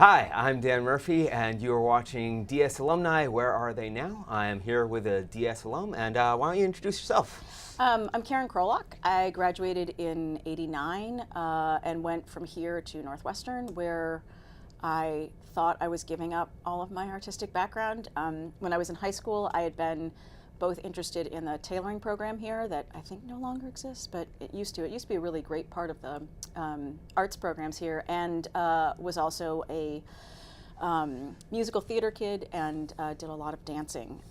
Hi, I'm Dan Murphy, and you are watching DS Alumni. Where are they now? I am here with a DS alum, and why don't you introduce yourself? I'm Karen Krolak. I graduated in '89 and went from here to Northwestern, where I thought I was giving up all of my artistic background. When I was in high school, I had been both interested in the tailoring program here that I think no longer exists, but it used to. It used to be a really great part of the arts programs here, and was also a musical theater kid and did a lot of dancing.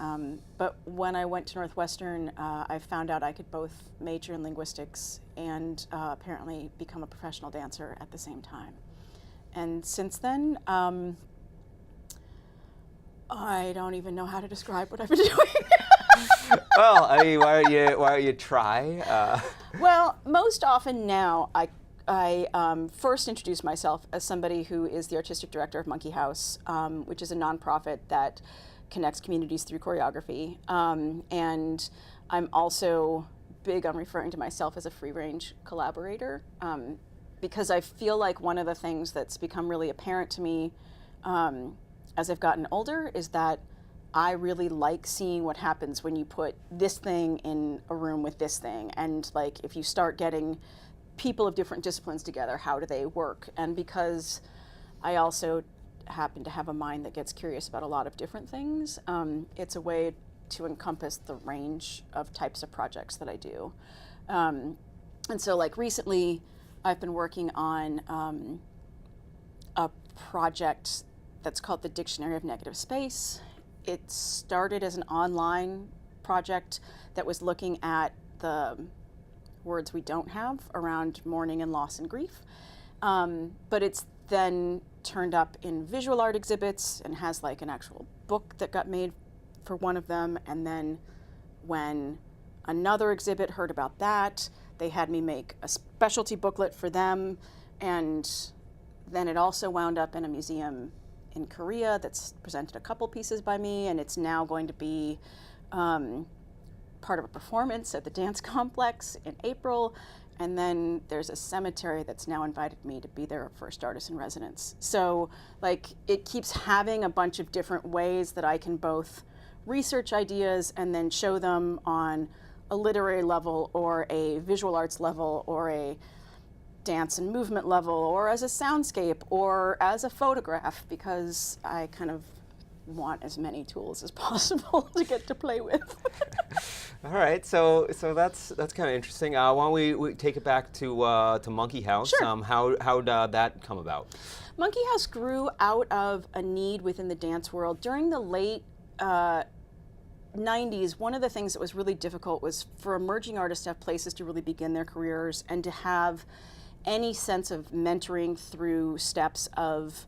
But when I went to Northwestern, I found out I could both major in linguistics and apparently become a professional dancer at the same time. And since then, I don't even know how to describe what I've been doing. Well, I mean, why don't you try? Well, most often now, I first introduce myself as somebody who is the artistic director of Monkey House, which is a nonprofit that connects communities through choreography. And I'm also big on referring to myself as a free-range collaborator, because I feel like one of the things that's become really apparent to me as I've gotten older is that I really like seeing what happens when you put this thing in a room with this thing. And like, if you start getting people of different disciplines together, how do they work? And because I also happen to have a mind that gets curious about a lot of different things, it's a way to encompass the range of types of projects that I do. And so like recently, I've been working on a project that's called the Dictionary of Negative Space. It started as an online project that was looking at the words we don't have around mourning and loss and grief. But it's then turned up in visual art exhibits and has like an actual book that got made for one of them. And then when another exhibit heard about that, they had me make a specialty booklet for them. And then it also wound up in a museum in Korea that's presented a couple pieces by me, and it's now going to be part of a performance at the Dance Complex in April. And then there's a cemetery that's now invited me to be their first artist in residence. So like, it keeps having a bunch of different ways that I can both research ideas and then show them on a literary level or a visual arts level or a dance and movement level or as a soundscape or as a photograph, because I kind of want as many tools as possible to get to play with. All right, so that's kind of interesting. Why don't we take it back to Monkey House? Sure. How did that come about? Monkey House grew out of a need within the dance world. During the late 90s, one of the things that was really difficult was for emerging artists to have places to really begin their careers and to have any sense of mentoring through steps of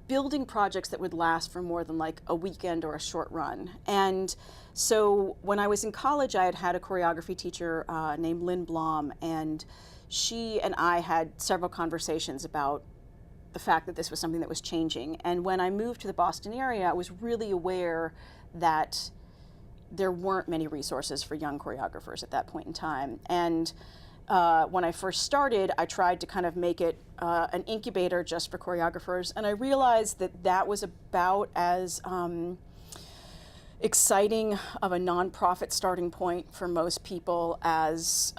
building projects that would last for more than like a weekend or a short run. And so when I was in college, I had a choreography teacher named Lynn Blom, and she and I had several conversations about the fact that this was something that was changing. And when I moved to the Boston area, I was really aware that there weren't many resources for young choreographers at that point in time. And when I first started, I tried to kind of make it an incubator just for choreographers, and I realized that that was about as exciting of a nonprofit starting point for most people as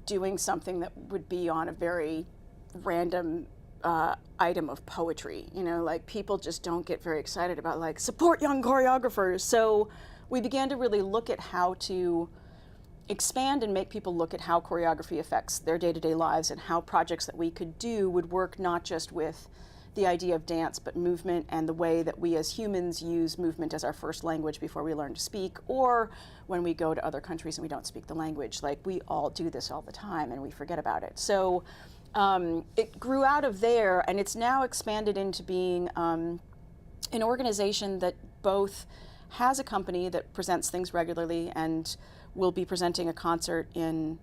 doing something that would be on a very random item of poetry. You know, like, people just don't get very excited about like, support young choreographers. So we began to really look at how to expand and make people look at how choreography affects their day-to-day lives and how projects that we could do would work not just with the idea of dance, but movement and the way that we as humans use movement as our first language before we learn to speak, or when we go to other countries and we don't speak the language. Like, we all do this all the time and we forget about it. So it grew out of there, and it's now expanded into being an organization that both has a company that presents things regularly and will be presenting a concert in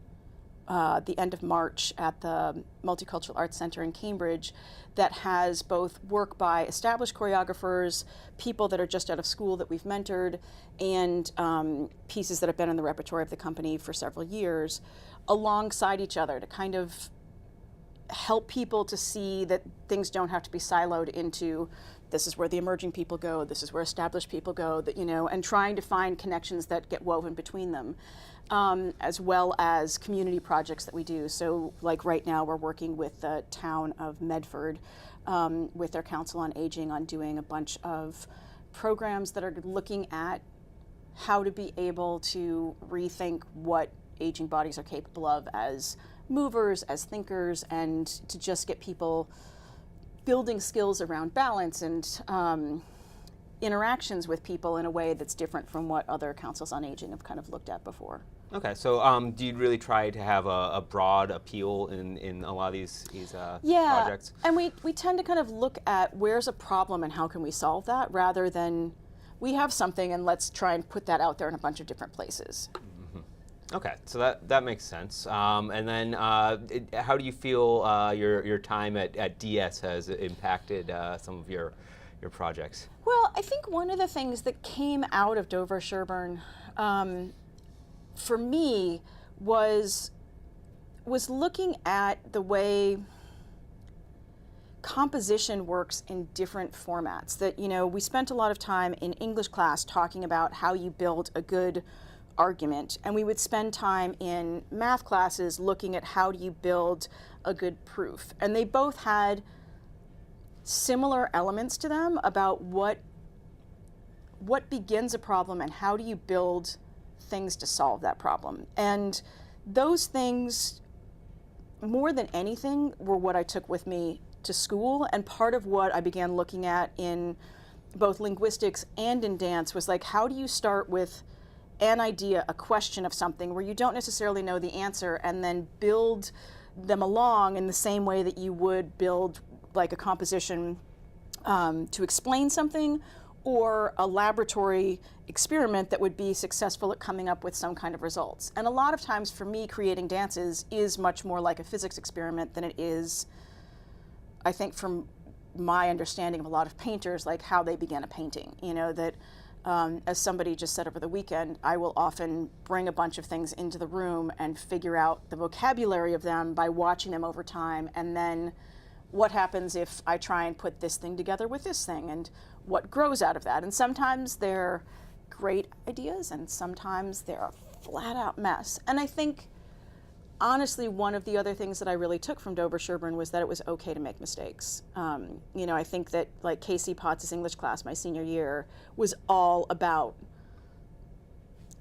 the end of March at the Multicultural Arts Center in Cambridge that has both work by established choreographers, people that are just out of school that we've mentored, and pieces that have been in the repertoire of the company for several years alongside each other to kind of help people to see that things don't have to be siloed into this is where the emerging people go, this is where established people go, that, and trying to find connections that get woven between them, as well as community projects that we do. So like right now we're working with the town of Medford with their Council on Aging on doing a bunch of programs that are looking at how to be able to rethink what aging bodies are capable of as movers, as thinkers, and to just get people building skills around balance and interactions with people in a way that's different from what other councils on aging have kind of looked at before. Okay, so do you really try to have a broad appeal in a lot of these projects? And we tend to kind of look at where's a problem and how can we solve that, rather than we have something and let's try and put that out there in a bunch of different places. Okay, so that makes sense. And then how do you feel your time at DS has impacted some of your projects? Well, I think one of the things that came out of Dover Sherburne for me was looking at the way composition works in different formats. That, we spent a lot of time in English class talking about how you build a good argument, and we would spend time in math classes looking at how do you build a good proof. And they both had similar elements to them about what begins a problem and how do you build things to solve that problem. And those things, more than anything, were what I took with me to school, and part of what I began looking at in both linguistics and in dance was like, how do you start with an idea, a question of something where you don't necessarily know the answer, and then build them along in the same way that you would build like a composition to explain something, or a laboratory experiment that would be successful at coming up with some kind of results. And a lot of times for me, creating dances is much more like a physics experiment than it is, I think, from my understanding of a lot of painters, like how they began a painting. That as somebody just said over the weekend, I will often bring a bunch of things into the room and figure out the vocabulary of them by watching them over time, and then what happens if I try and put this thing together with this thing, and what grows out of that. And sometimes they're great ideas, and sometimes they're a flat-out mess. And I think, honestly, one of the other things that I really took from Dover Sherburne was that it was okay to make mistakes. I think that like Casey Potts' English class my senior year was all about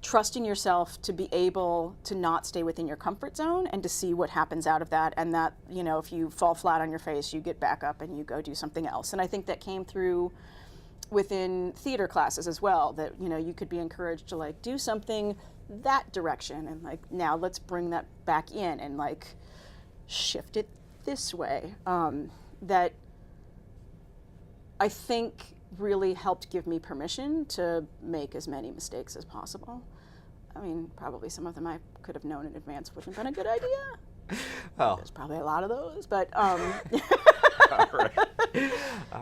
trusting yourself to be able to not stay within your comfort zone and to see what happens out of that, and that, if you fall flat on your face, you get back up and you go do something else. And I think that came through within theater classes as well, that, you could be encouraged to like do something that direction, and like, now let's bring that back in and like shift it this way. That I think really helped give me permission to make as many mistakes as possible. I mean, probably some of them I could have known in advance wouldn't have been a good idea. Well, there's probably a lot of those, but all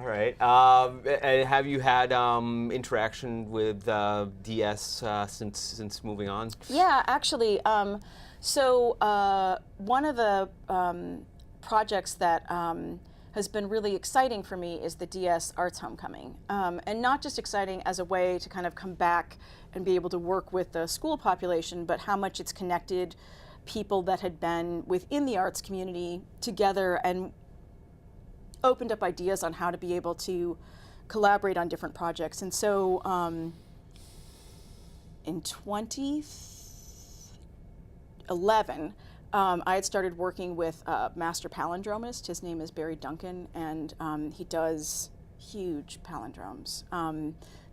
right. And have you had interaction with DS since moving on? Yeah, actually. So one of the projects that has been really exciting for me is the DS Arts Homecoming. And not just exciting as a way to kind of come back and be able to work with the school population, but how much it's connected people that had been within the arts community together and opened up ideas on how to be able to collaborate on different projects. And so in 2011, I had started working with a master palindromist. His name is Barry Duncan, and he does huge palindromes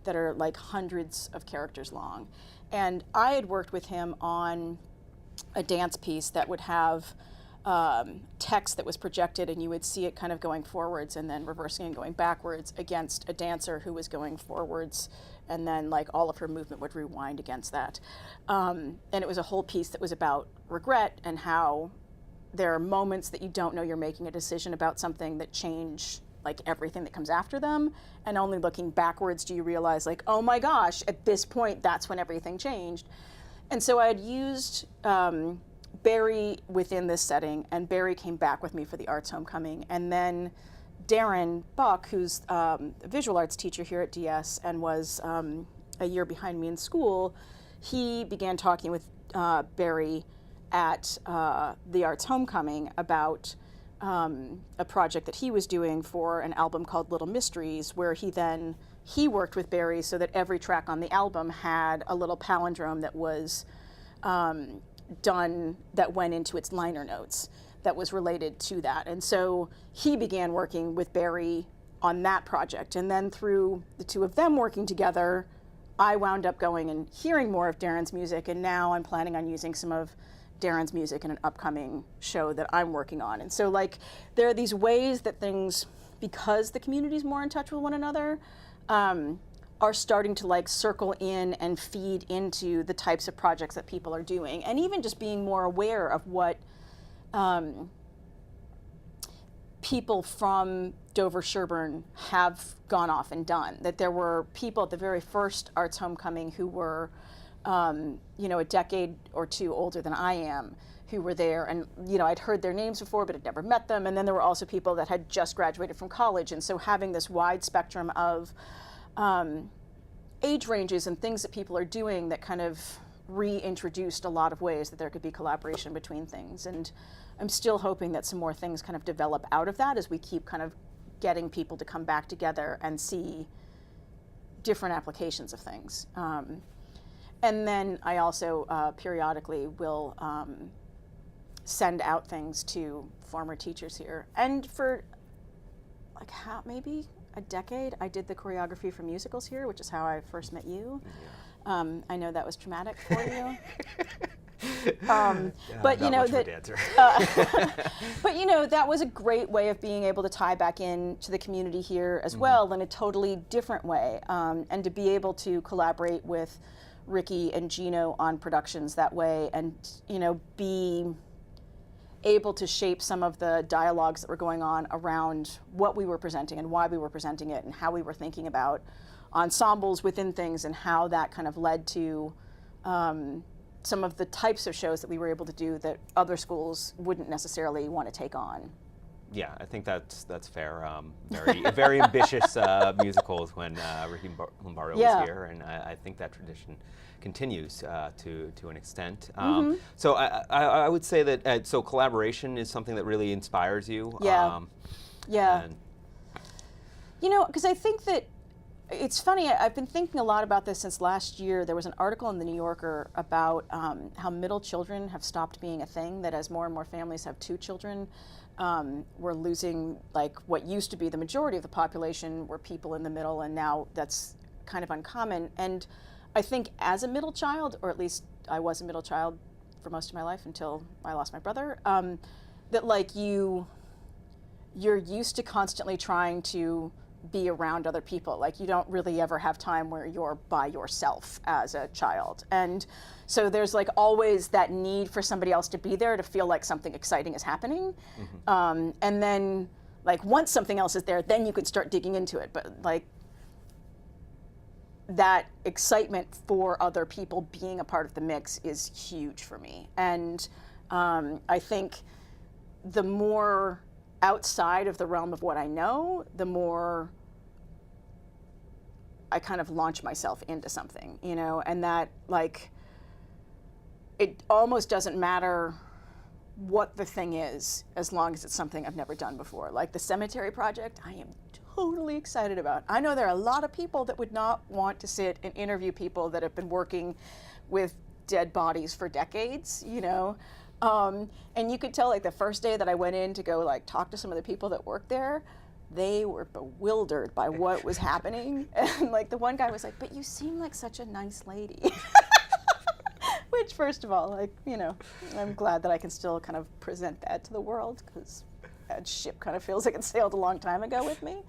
that are like hundreds of characters long. And I had worked with him on a dance piece that would have text that was projected, and you would see it kind of going forwards and then reversing and going backwards against a dancer who was going forwards, and then like all of her movement would rewind against that. And it was a whole piece that was about regret and how there are moments that you don't know you're making a decision about something that change like everything that comes after them, and only looking backwards do you realize like, oh my gosh, at this point that's when everything changed. And so I had used Barry within this setting, and Barry came back with me for the Arts Homecoming, and then Darren Buck, who's a visual arts teacher here at DS and was a year behind me in school, he began talking with Barry at the Arts Homecoming about a project that he was doing for an album called Little Mysteries, where he worked with Barry so that every track on the album had a little palindrome that was done, that went into its liner notes, that was related to that. And so he began working with Barry on that project. And then through the two of them working together, I wound up going and hearing more of Darren's music, and now I'm planning on using some of Darren's music in an upcoming show that I'm working on. And so like there are these ways that things, because the community's more in touch with one another, are starting to like circle in and feed into the types of projects that people are doing, and even just being more aware of what people from Dover Sherburne have gone off and done. That there were people at the very first Arts Homecoming who were a decade or two older than I am, who were there, and I'd heard their names before but had never met them. And then there were also people that had just graduated from college, and so having this wide spectrum of age ranges and things that people are doing that kind of reintroduced a lot of ways that there could be collaboration between things. And I'm still hoping that some more things kind of develop out of that as we keep kind of getting people to come back together and see different applications of things. And then I also periodically will send out things to former teachers here. And for like maybe a decade, I did the choreography for musicals here, which is how I first met you. Yeah. I know that was traumatic for you. But that was a great way of being able to tie back in to the community here as well in a totally different way, and to be able to collaborate with Ricky and Gino on productions that way, and be able to shape some of the dialogues that were going on around what we were presenting and why we were presenting it and how we were thinking about ensembles within things, and how that kind of led to some of the types of shows that we were able to do that other schools wouldn't necessarily want to take on. Yeah, I think that's fair. Very ambitious musicals when Ricky Lombardo was here, and I think that tradition continues to an extent. So I would say that so collaboration is something that really inspires you. Yeah. Because I think that it's funny, I've been thinking a lot about this since last year. There was an article in the New Yorker about how middle children have stopped being a thing, that as more and more families have two children, we're losing like what used to be the majority of the population were people in the middle, and now that's kind of uncommon. And I think as a middle child, or at least I was a middle child for most of my life until I lost my brother, that like you're used to constantly trying to be around other people. Like you don't really ever have time where you're by yourself as a child. And so there's like always that need for somebody else to be there to feel like something exciting is happening. And then like once something else is there, then you can start digging into it. But like that excitement for other people being a part of the mix is huge for me. And I think the more outside of the realm of what I know, the more I kind of launch myself into something, and that like, it almost doesn't matter what the thing is, as long as it's something I've never done before. Like the cemetery project, I am totally excited about. I know there are a lot of people that would not want to sit and interview people that have been working with dead bodies for decades, and you could tell like the first day that I went in to go like talk to some of the people that work there, they were bewildered by what was happening. And like the one guy was like, "But you seem like such a nice lady." Which, first of all, like, I'm glad that I can still kind of present that to the world, because that ship kind of feels like it sailed a long time ago with me.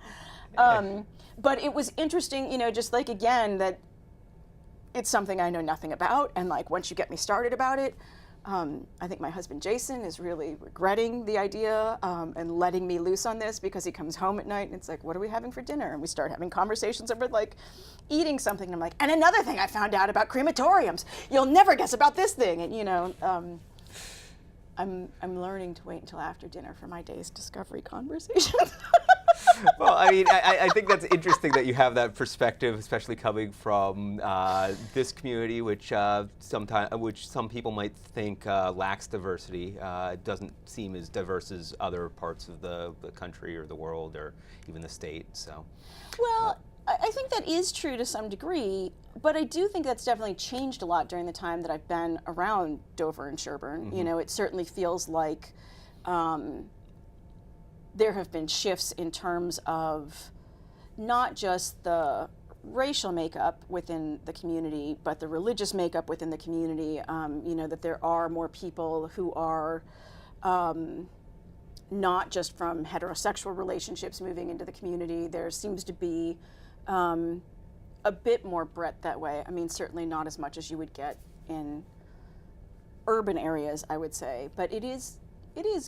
But it was interesting, just like, again, that it's something I know nothing about. And like, once you get me started about it, I think my husband Jason is really regretting the idea and letting me loose on this, because he comes home at night and it's like, what are we having for dinner? And we start having conversations over like eating something, and I'm like, and another thing I found out about crematoriums, you'll never guess about this thing. And I'm learning to wait until after dinner for my day's discovery conversation. Well, I mean, I think that's interesting that you have that perspective, especially coming from this community, which which some people might think lacks diversity. It doesn't seem as diverse as other parts of the country or the world or even the state. So, well, I think that is true to some degree, but I do think that's definitely changed a lot during the time that I've been around Dover and Sherburne. Mm-hmm. You know, it certainly feels like there have been shifts in terms of not just the racial makeup within the community, but the religious makeup within the community. You know, that there are more people who are not just from heterosexual relationships moving into the community. There seems to be a bit more breadth that way. I mean, certainly not as much as you would get in urban areas, I would say, but it is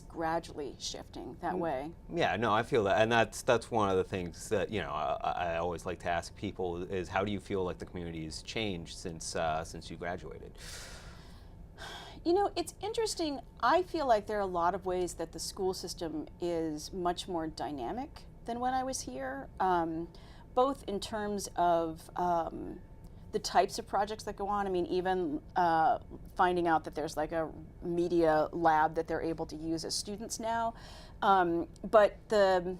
gradually shifting that way. Yeah, no, I feel that, and that's one of the things that I always like to ask people is, how do you feel like the community has changed since you graduated? You know, it's interesting. I feel like there are a lot of ways that the school system is much more dynamic than when I was here, both in terms of the types of projects that go on. I mean, even finding out that there's like a media lab that they're able to use as students now. But the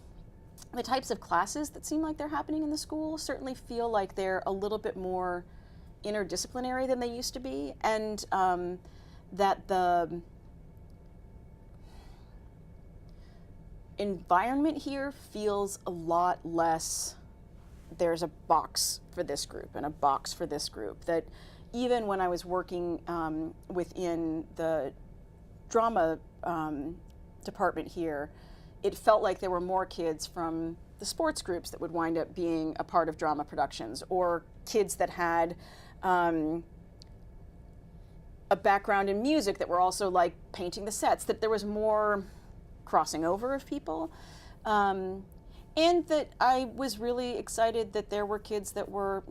types of classes that seem like they're happening in the school certainly feel like they're a little bit more interdisciplinary than they used to be. And that the environment here feels a lot less, there's a box for this group and a box for this group. That even when I was working within the drama department here, it felt like there were more kids from the sports groups that would wind up being a part of drama productions, or kids that had a background in music that were also like painting the sets, that there was more crossing over of people. And that I was really excited that there were kids that were,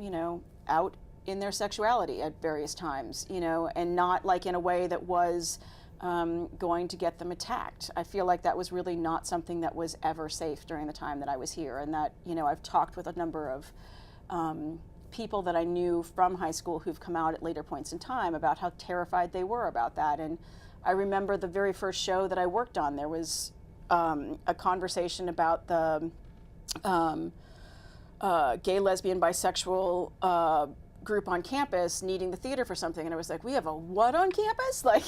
out in their sexuality at various times, and not like in a way that was going to get them attacked. I feel like that was really not something that was ever safe during the time that I was here. And that, I've talked with a number of people that I knew from high school who've come out at later points in time about how terrified they were about that. And I remember the very first show that I worked on, there was a conversation about the gay, lesbian, bisexual group on campus needing the theater for something. And I was like, we have a what on campus? Like,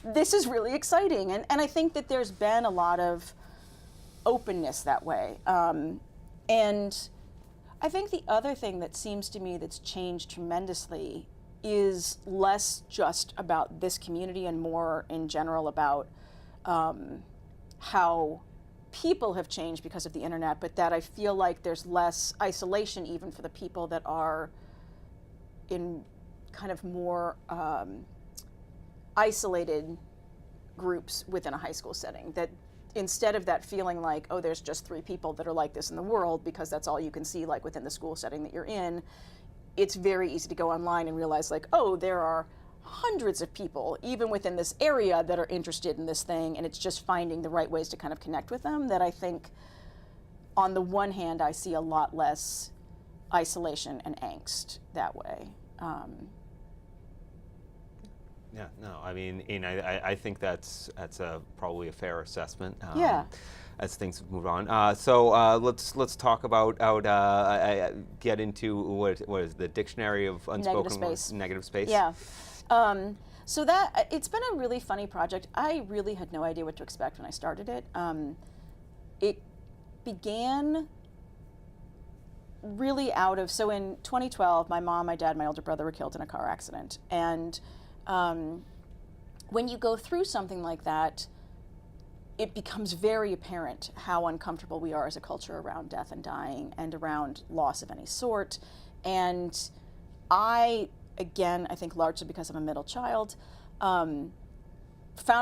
this is really exciting. And I think that there's been a lot of openness that way. And I think the other thing that seems to me that's changed tremendously is less just about this community and more in general about how people have changed because of the internet, but that I feel like there's less isolation even for the people that are in kind of more isolated groups within a high school setting. That instead of that feeling like, oh, there's just 3 people that are like this in the world because that's all you can see like within the school setting that you're in, it's very easy to go online and realize like, oh, there are hundreds of people, even within this area, that are interested in this thing, and it's just finding the right ways to kind of connect with them. That I think, on the one hand, I see a lot less isolation and angst that way. Yeah, no, I mean, I think that's probably a fair assessment. Yeah. As things move on, so let's talk about get into what is the dictionary of unspoken words, negative space. Yeah. So that it's been a really funny project. I really had no idea what to expect when I started it. It began really so in 2012, my mom, my dad, my older brother were killed in a car accident. And when you go through something like that, it becomes very apparent how uncomfortable we are as a culture around death and dying and around loss of any sort. And again, I think largely because I'm a middle child, found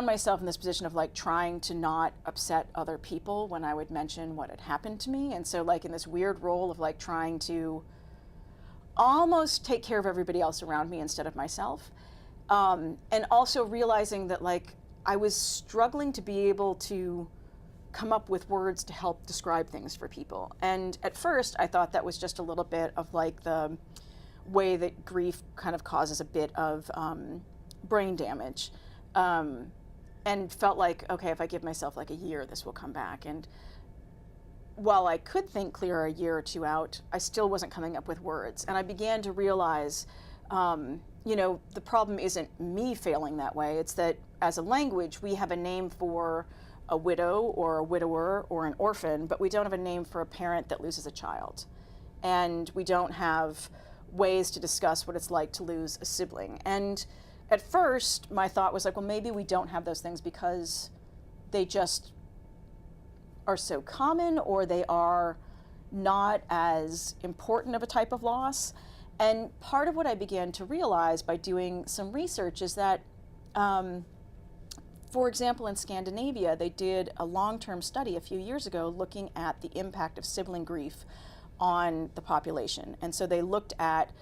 myself in this position of like trying to not upset other people when I would mention what had happened to me. And so like in this weird role of like trying to almost take care of everybody else around me instead of myself. And also realizing that like I was struggling to be able to come up with words to help describe things for people. And at first, I thought that was just a little bit of like the way that grief kind of causes a bit of brain damage. And felt like, okay, if I give myself like a year, this will come back. And while I could think clearer a year or two out, I still wasn't coming up with words. And I began to realize, the problem isn't me failing that way. It's that as a language, we have a name for a widow or a widower or an orphan, but we don't have a name for a parent that loses a child. And we don't have ways to discuss what it's like to lose a sibling. And at first, my thought was like, well, maybe we don't have those things because they just are so common, or they are not as important of a type of loss. And part of what I began to realize by doing some research is that, for example, in Scandinavia, they did a long-term study a few years ago looking at the impact of sibling grief on the population. And so they looked at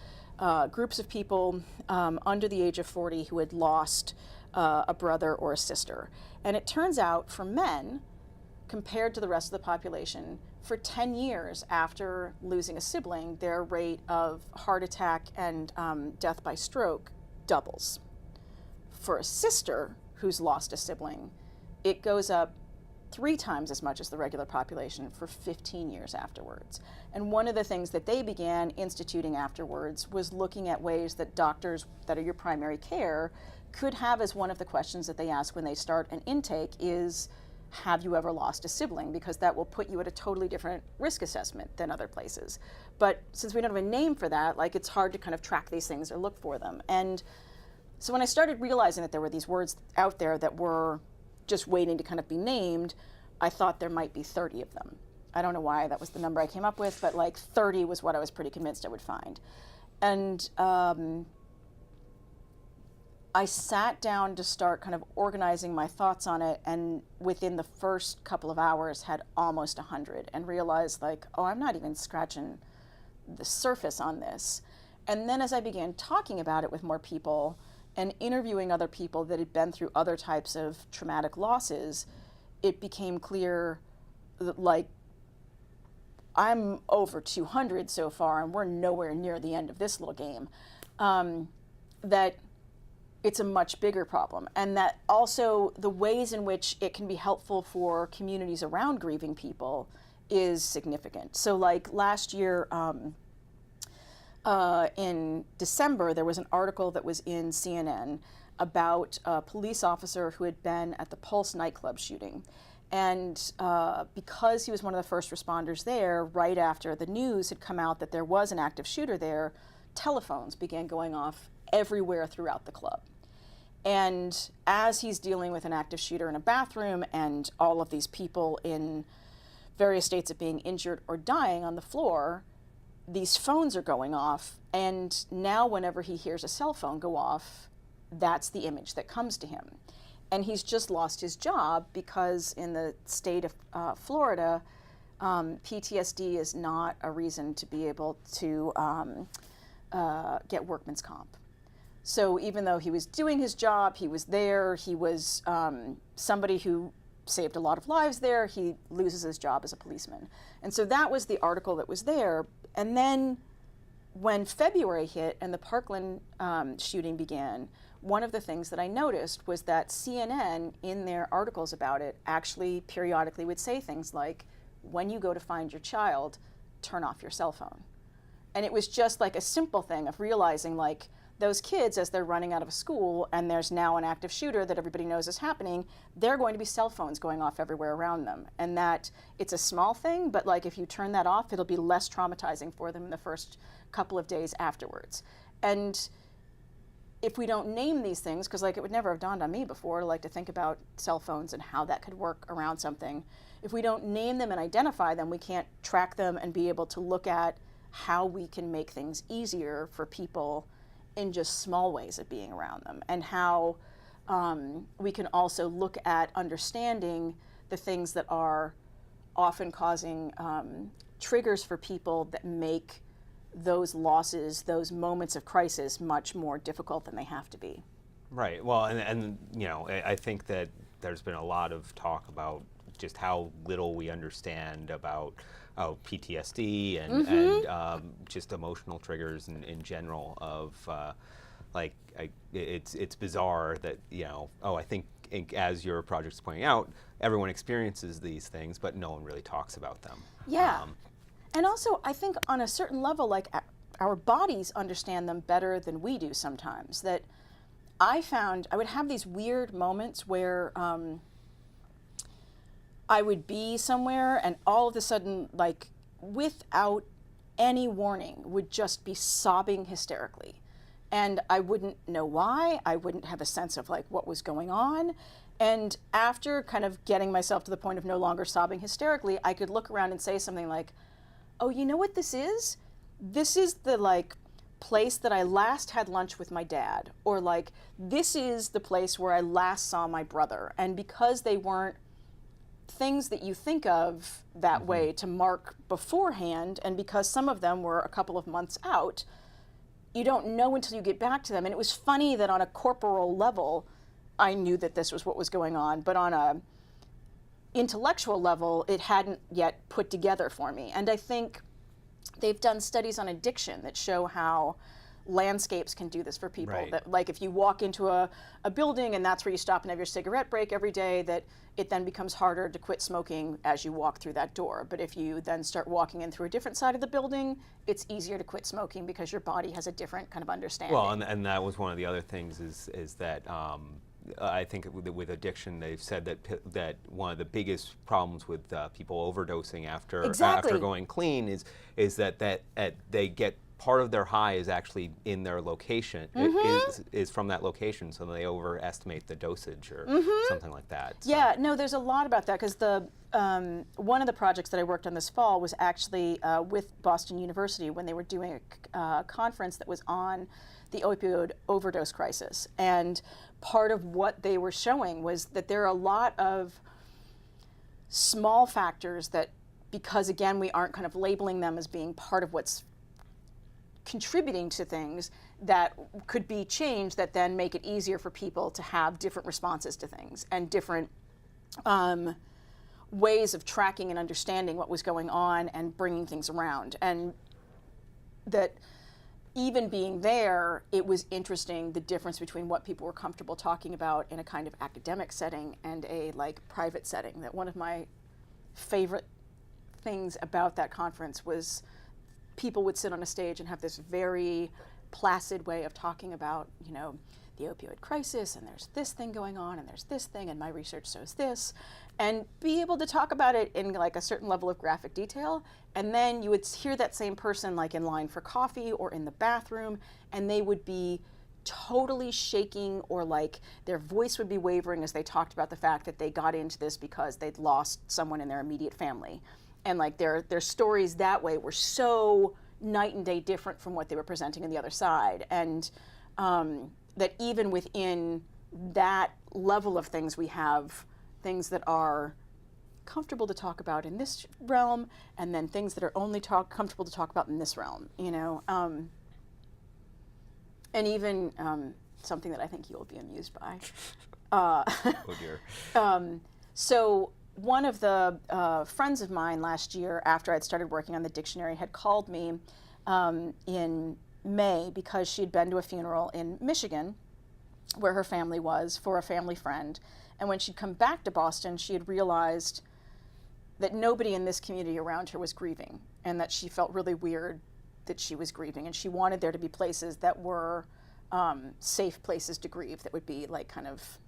groups of people under the age of 40 who had lost a brother or a sister. And it turns out for men, compared to the rest of the population, for 10 years after losing a sibling, their rate of heart attack and death by stroke doubles. For a sister who's lost a sibling, it goes up 3 times as much as the regular population for 15 years afterwards. And one of the things that they began instituting afterwards was looking at ways that doctors that are your primary care could have as one of the questions that they ask when they start an intake is, have you ever lost a sibling? Because that will put you at a totally different risk assessment than other places. But since we don't have a name for that, like, it's hard to kind of track these things or look for them. And so when I started realizing that there were these words out there that were just waiting to kind of be named, I thought there might be 30 of them. I don't know why that was the number I came up with, but like 30 was what I was pretty convinced I would find. And I sat down to start kind of organizing my thoughts on it, and within the first couple of hours had almost 100, and realized like, oh, I'm not even scratching the surface on this. And then as I began talking about it with more people and interviewing other people that had been through other types of traumatic losses, it became clear that, like, I'm over 200 so far, and we're nowhere near the end of this little game, that it's a much bigger problem. And that also the ways in which it can be helpful for communities around grieving people is significant. So like last year, in December, there was an article that was in CNN about a police officer who had been at the Pulse nightclub shooting. And because he was one of the first responders there, right after the news had come out that there was an active shooter there, telephones began going off everywhere throughout the club. And as he's dealing with an active shooter in a bathroom and all of these people in various states of being injured or dying on the floor, these phones are going off. And now whenever he hears a cell phone go off, that's the image that comes to him. And he's just lost his job because in the state of Florida, PTSD is not a reason to be able to get workman's comp. So even though he was doing his job, he was there, he was somebody who saved a lot of lives there, he loses his job as a policeman. And so that was the article that was there. And then when February hit and the Parkland shooting began, one of the things that I noticed was that CNN, in their articles about it, actually periodically would say things like, when you go to find your child, turn off your cell phone. And it was just like a simple thing of realizing, like, those kids, as they're running out of a school and there's now an active shooter that everybody knows is happening, they're going to be cell phones going off everywhere around them. And that it's a small thing, but like if you turn that off, it'll be less traumatizing for them in the first couple of days afterwards. And if we don't name these things, because like it would never have dawned on me before to like to think about cell phones and how that could work around something. If we don't name them and identify them, we can't track them and be able to look at how we can make things easier for people in just small ways of being around them, and how we can also look at understanding the things that are often causing triggers for people that make those losses, those moments of crisis, much more difficult than they have to be. Right. Well, and you know, I think that there's been a lot of talk about just how little we understand about PTSD and just emotional triggers in general of like it's bizarre that, you know, I think as your project's pointing out, everyone experiences these things, but no one really talks about them. Yeah. And also, I think on a certain level, like our bodies understand them better than we do sometimes. That I found I would have these weird moments where I would be somewhere and all of a sudden, like without any warning, would just be sobbing hysterically. And I wouldn't know why. I wouldn't have a sense of like what was going on. And after kind of getting myself to the point of no longer sobbing hysterically, I could look around and say something like, oh, you know what this is? This is the like place that I last had lunch with my dad, or like this is the place where I last saw my brother. And because they weren't things that you think of that way to mark beforehand, and because some of them were a couple of months out, you don't know until you get back to them. And it was funny that on a corporal level, I knew that this was what was going on, but on a intellectual level, it hadn't yet put together for me. And I think they've done studies on addiction that show how landscapes can do this for people. Right. That like if you walk into a building and that's where you stop and have your cigarette break every day, that it then becomes harder to quit smoking as you walk through that door. But if you then start walking in through a different side of the building, it's easier to quit smoking because your body has a different kind of understanding. Well, and that was one of the other things is that I think with addiction, they've said that one of the biggest problems with people overdosing after going clean is that they get part of their high is actually in their location, is from that location, so they overestimate the dosage or something like that. So. Yeah, no, there's a lot about that because the one of the projects that I worked on this fall was actually with Boston University when they were doing a conference that was on the opioid overdose crisis. And part of what they were showing was that there are a lot of small factors that, because again, we aren't kind of labeling them as being part of what's contributing to things, that could be changed that then make it easier for people to have different responses to things and different ways of tracking and understanding what was going on and bringing things around. And that even being there, it was interesting the difference between what people were comfortable talking about in a kind of academic setting and a like private setting. That one of my favorite things about that conference was people would sit on a stage and have this very placid way of talking about, you know, the opioid crisis, and there's this thing going on, and there's this thing, and my research shows this, and be able to talk about it in like a certain level of graphic detail. And then you would hear that same person like in line for coffee or in the bathroom, and they would be totally shaking, or like their voice would be wavering as they talked about the fact that they got into this because they'd lost someone in their immediate family. And like their stories that way were so night and day different from what they were presenting on the other side. And that even within that level of things, we have things that are comfortable to talk about in this realm, and then things that are only comfortable to talk about in this realm, you know. And even something that I think you'll be amused by. Oh dear. So one of the friends of mine last year, after I'd started working on the dictionary, had called me in May because she'd been to a funeral in Michigan where her family was for a family friend. And when she'd come back to Boston, she had realized that nobody in this community around her was grieving, and that she felt really weird that she was grieving. And she wanted there to be places that were safe places to grieve, that would be like kind of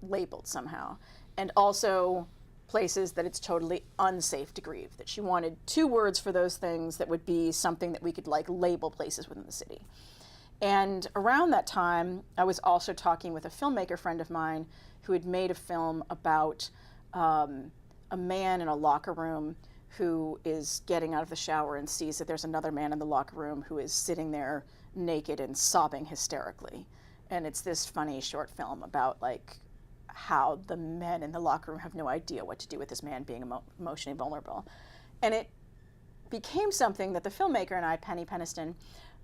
labeled somehow. And also places that it's totally unsafe to grieve, that she wanted 2 words for those things that would be something that we could like label places within the city. And around that time, I was also talking with a filmmaker friend of mine who had made a film about a man in a locker room who is getting out of the shower and sees that there's another man in the locker room who is sitting there naked and sobbing hysterically. And it's this funny short film about like how the men in the locker room have no idea what to do with this man being emotionally vulnerable. And it became something that the filmmaker and I, Penny Peniston,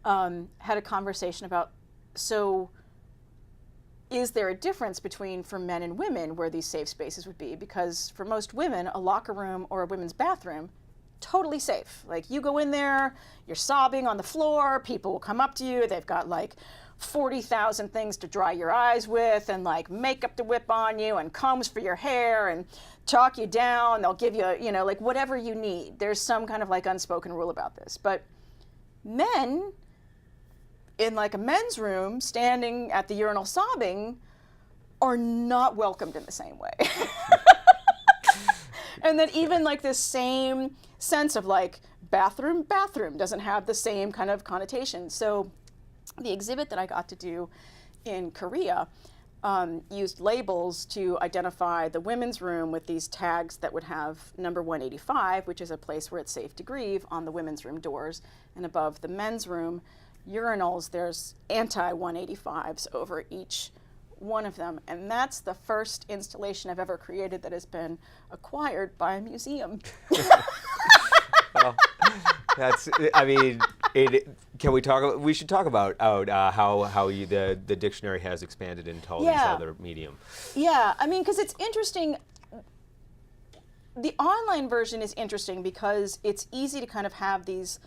had a conversation about. So is there a difference between for men and women where these safe spaces would be? Because for most women, a locker room or a women's bathroom, totally safe. Like you go in there, you're sobbing on the floor, people will come up to you, they've got like 40,000 things to dry your eyes with and like makeup to whip on you and combs for your hair and chalk you down. They'll give you, like whatever you need. There's some kind of like unspoken rule about this. But men in like a men's room standing at the urinal sobbing are not welcomed in the same way. And that even like this same sense of like bathroom doesn't have the same kind of connotation. So the exhibit that I got to do in Korea used labels to identify the women's room with these tags that would have number 185, which is a place where it's safe to grieve, on the women's room doors. And above the men's room urinals, there's anti-185s over each one of them. And that's the first installation I've ever created that has been acquired by a museum. Well, can we talk? We should talk about how the dictionary has expanded into all these other medium. Yeah, because it's interesting. The online version is interesting because it's easy to kind of have these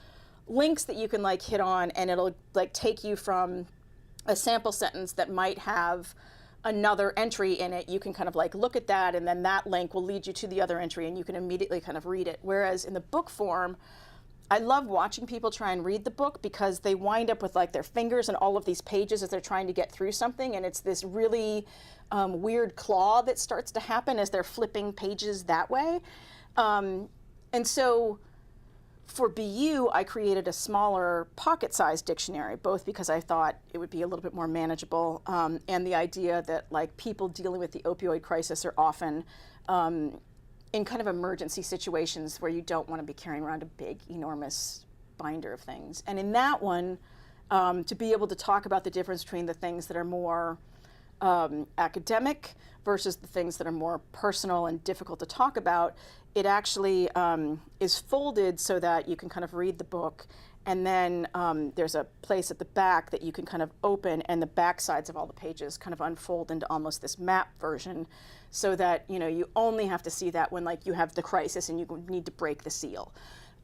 links that you can like hit on, and it'll like take you from a sample sentence that might have another entry in it. You can kind of like look at that, and then that link will lead you to the other entry, and you can immediately kind of read it. Whereas in the book form, I love watching people try and read the book because they wind up with like their fingers in all of these pages as they're trying to get through something, and it's this really weird claw that starts to happen as they're flipping pages that way. And so for BU, I created a smaller pocket-sized dictionary, both because I thought it would be a little bit more manageable, and the idea that like people dealing with the opioid crisis are often in kind of emergency situations where you don't want to be carrying around a big, enormous binder of things. And in that one, to be able to talk about the difference between the things that are more academic versus the things that are more personal and difficult to talk about, it actually is folded so that you can kind of read the book, and then there's a place at the back that you can kind of open, and the back sides of all the pages kind of unfold into almost this map version, so that you only have to see that when like you have the crisis and you need to break the seal.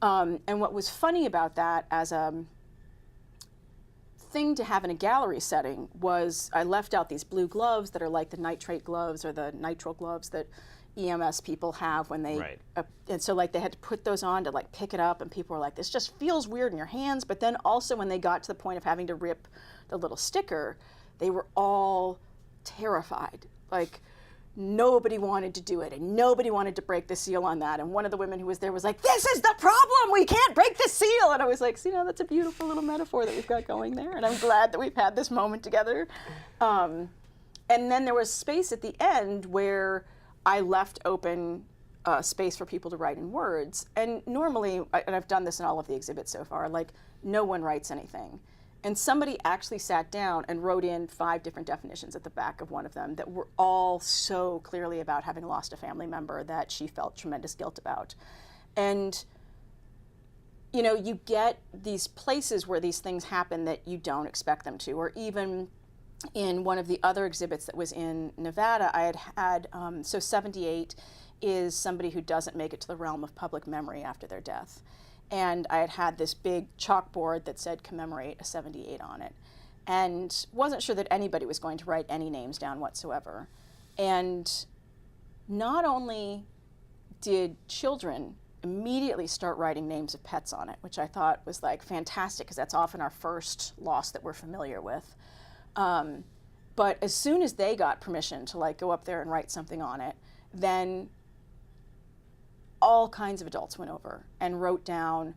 And what was funny about that as a thing to have in a gallery setting was I left out these blue gloves that are like the nitrate gloves or the nitrile gloves that EMS people have when they, and so like they had to put those on to like pick it up, and people were like, this just feels weird in your hands. But then also when they got to the point of having to rip the little sticker, they were all terrified. Like nobody wanted to do it, and nobody wanted to break the seal on that. And one of the women who was there was like, this is the problem, we can't break the seal. And I was like, see, that's a beautiful little metaphor that we've got going there, and I'm glad that we've had this moment together. And then there was space at the end where I left open space for people to write in words. And normally, and I've done this in all of the exhibits so far, like no one writes anything. And somebody actually sat down and wrote in 5 different definitions at the back of one of them that were all so clearly about having lost a family member that she felt tremendous guilt about. And you get these places where these things happen that you don't expect them to, or even in one of the other exhibits that was in Nevada, I had so 78 is somebody who doesn't make it to the realm of public memory after their death. And I had this big chalkboard that said commemorate a 78 on it, and wasn't sure that anybody was going to write any names down whatsoever. And not only did children immediately start writing names of pets on it, which I thought was like fantastic because that's often our first loss that we're familiar with. But as soon as they got permission to like go up there and write something on it, then all kinds of adults went over and wrote down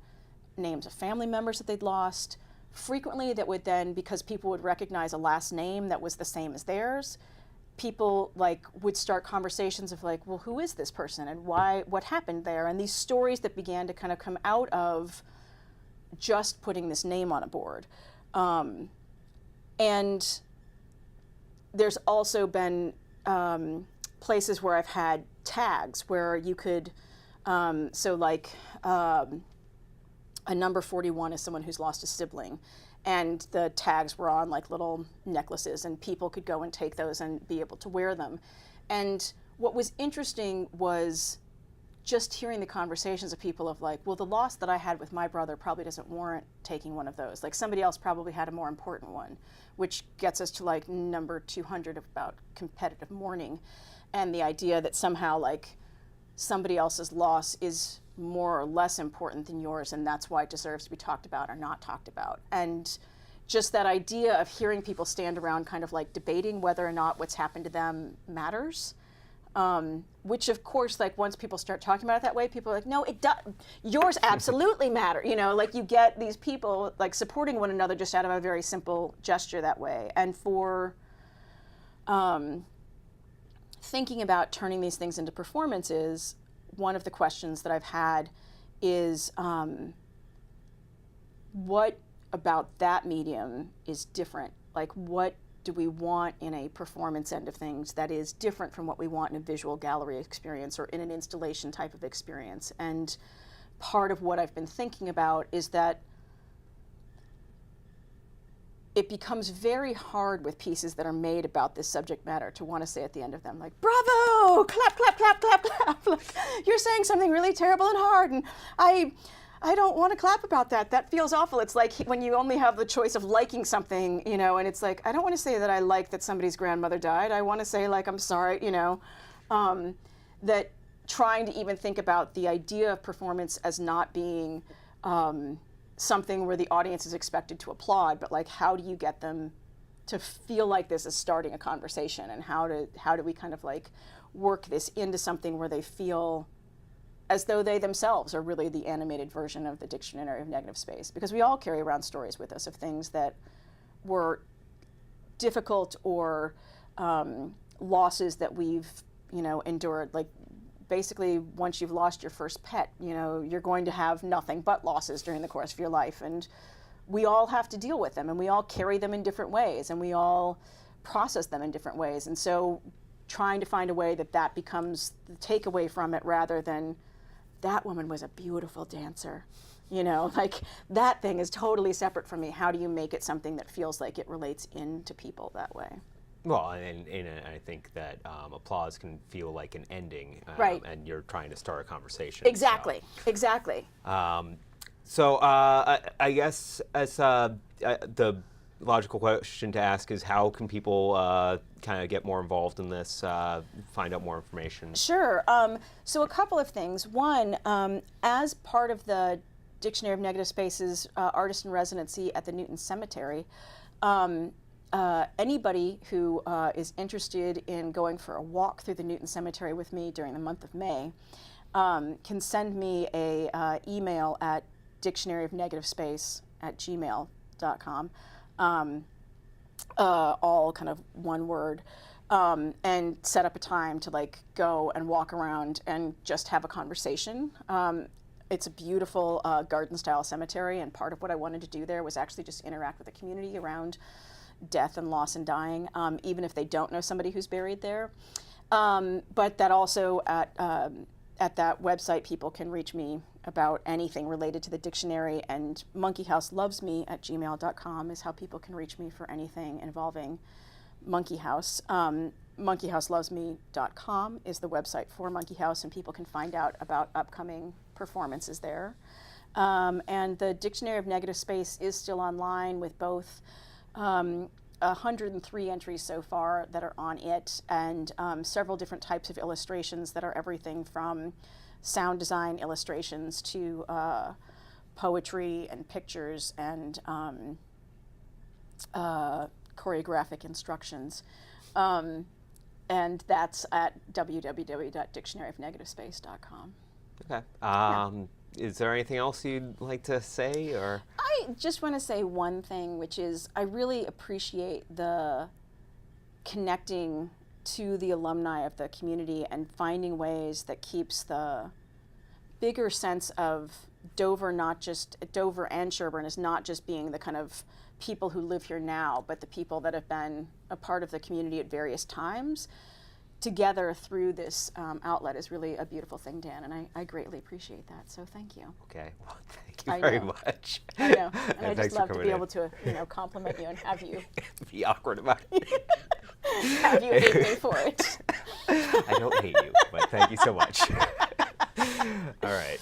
names of family members that they'd lost. Frequently that would then, because people would recognize a last name that was the same as theirs, people like would start conversations of like, well, who is this person and why, what happened there? And these stories that began to kind of come out of just putting this name on a board. And there's also been places where I've had tags where you could, a number 41 is someone who's lost a sibling. And the tags were on like little necklaces, and people could go and take those and be able to wear them. And what was interesting was just hearing the conversations of people of like, well, the loss that I had with my brother probably doesn't warrant taking one of those. Like somebody else probably had a more important one, which gets us to like number 200 about competitive mourning, and the idea that somehow like somebody else's loss is more or less important than yours, and that's why it deserves to be talked about or not talked about. And just that idea of hearing people stand around kind of like debating whether or not what's happened to them matters, which of course, like once people start talking about it that way, people are like, no, it does. Yours absolutely matter. You know, like you get these people like supporting one another just out of a very simple gesture that way. And for thinking about turning these things into performances, one of the questions that I've had is what about that medium is different? Like what do we want in a performance end of things that is different from what we want in a visual gallery experience or in an installation type of experience? And part of what I've been thinking about is that it becomes very hard with pieces that are made about this subject matter to want to say at the end of them, like, bravo, clap, clap, clap, clap, clap. Like, you're saying something really terrible and hard, and I don't want to clap about that. That feels awful. It's like when you only have the choice of liking something, you know, and it's like, I don't want to say that I like that somebody's grandmother died. I want to say, like, I'm sorry, you know, that trying to even think about the idea of performance as not being something where the audience is expected to applaud, but like, how do you get them to feel like this is starting a conversation, and how do we kind of like work this into something where they feel as though they themselves are really the animated version of the Dictionary of Negative Space? Because we all carry around stories with us of things that were difficult or losses that we've, you know, endured. Like basically once you've lost your first pet, you know, you're going to have nothing but losses during the course of your life, and we all have to deal with them, and we all carry them in different ways, and we all process them in different ways. And so trying to find a way that that becomes the takeaway from it, rather than that woman was a beautiful dancer, you know, like that thing is totally separate from me. How do you make it something that feels like it relates into people that way? Well, and I think that applause can feel like an ending, right, and you're trying to start a conversation. Exactly, so. Exactly. So I guess as the logical question to ask is, how can people kind of get more involved in this, find out more information? Sure. So a couple of things. One, as part of the Dictionary of Negative Spaces Artist in Residency at the Newton Cemetery, anybody who is interested in going for a walk through the Newton Cemetery with me during the month of May can send me a email at dictionaryofnegativespace@gmail.com, all kind of one word, and set up a time to like go and walk around and just have a conversation. It's a beautiful garden-style cemetery, and part of what I wanted to do there was actually just interact with the community around death and loss and dying, even if they don't know somebody who's buried there. But that also at that website, people can reach me about anything related to the dictionary, and monkeyhouselovesme@gmail.com is how people can reach me for anything involving Monkey House. Monkeyhouselovesme.com is the website for Monkey House, and people can find out about upcoming performances there. And the Dictionary of Negative Space is still online with both 103 entries so far that are on it, and several different types of illustrations that are everything from sound design illustrations to poetry and pictures and choreographic instructions. And that's at www.dictionaryofnegativespace.com. Okay. Is there anything else you'd like to say, or? I just want to say one thing, which is I really appreciate the connecting to the alumni of the community and finding ways that keeps the bigger sense of Dover, not just Dover and Sherburne, as not just being the kind of people who live here now, but the people that have been a part of the community at various times, together through this outlet is really a beautiful thing, Dan, and I greatly appreciate that. So thank you. Okay, well, thank you very much. I know, and I just thanks for love to be coming able to, compliment you and have you be awkward about it. have you hate me for it. I don't hate you, but thank you so much. All right.